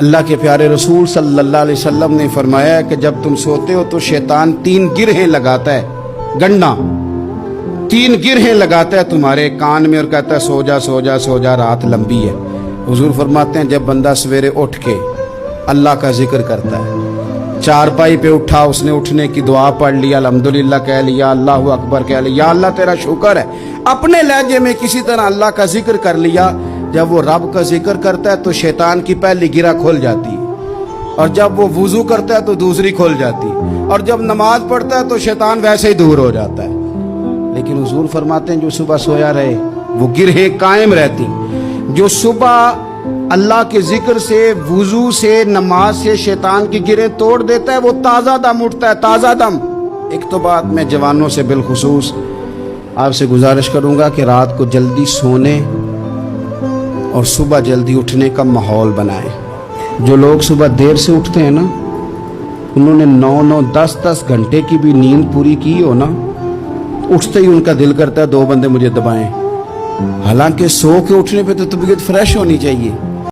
اللہ کے پیارے رسول صلی اللہ علیہ وسلم نے فرمایا ہے کہ جب تم سوتے ہو تو شیطان 3 گرہیں لگاتا ہے، گنڈا 3 گرہیں لگاتا ہے تمہارے کان میں اور کہتا ہے سو جا سو جا سو جا، رات لمبی ہے۔ حضور فرماتے ہیں جب بندہ سویرے اٹھ کے اللہ کا ذکر کرتا ہے، چارپائی پہ اٹھا، اس نے اٹھنے کی دعا پڑھ لیا، الحمدللہ کہہ لیا، اللہ اکبر کہہ لیا، یا اللہ تیرا شکر ہے، اپنے لہجے میں کسی طرح اللہ کا ذکر کر لیا۔ جب وہ رب کا ذکر کرتا ہے تو شیطان کی پہلی گرہ کھل جاتی ہے، اور جب وہ وضو کرتا ہے تو دوسری کھل جاتی ہے، اور جب نماز پڑھتا ہے تو شیطان ویسے ہی دور ہو جاتا ہے۔ لیکن حضور فرماتے ہیں جو صبح سویا رہے وہ گرہیں قائم رہتی۔ جو صبح اللہ کے ذکر سے، وضو سے، نماز سے شیطان کی گرہیں توڑ دیتا ہے، وہ تازہ دم اٹھتا ہے، تازہ دم۔ ایک تو بات میں جوانوں سے بالخصوص آپ سے گزارش کروں گا کہ رات کو جلدی سونے اور صبح جلدی اٹھنے کا ماحول بنائیں۔ جو لوگ صبح دیر سے اٹھتے ہیں نا، انہوں نے 9 10 گھنٹے کی بھی نیند پوری کی ہو نا، اٹھتے ہی ان کا دل کرتا ہے 2 بندے مجھے دبائیں، حالانکہ سو کے اٹھنے پہ تو طبیعت فریش ہونی چاہیے۔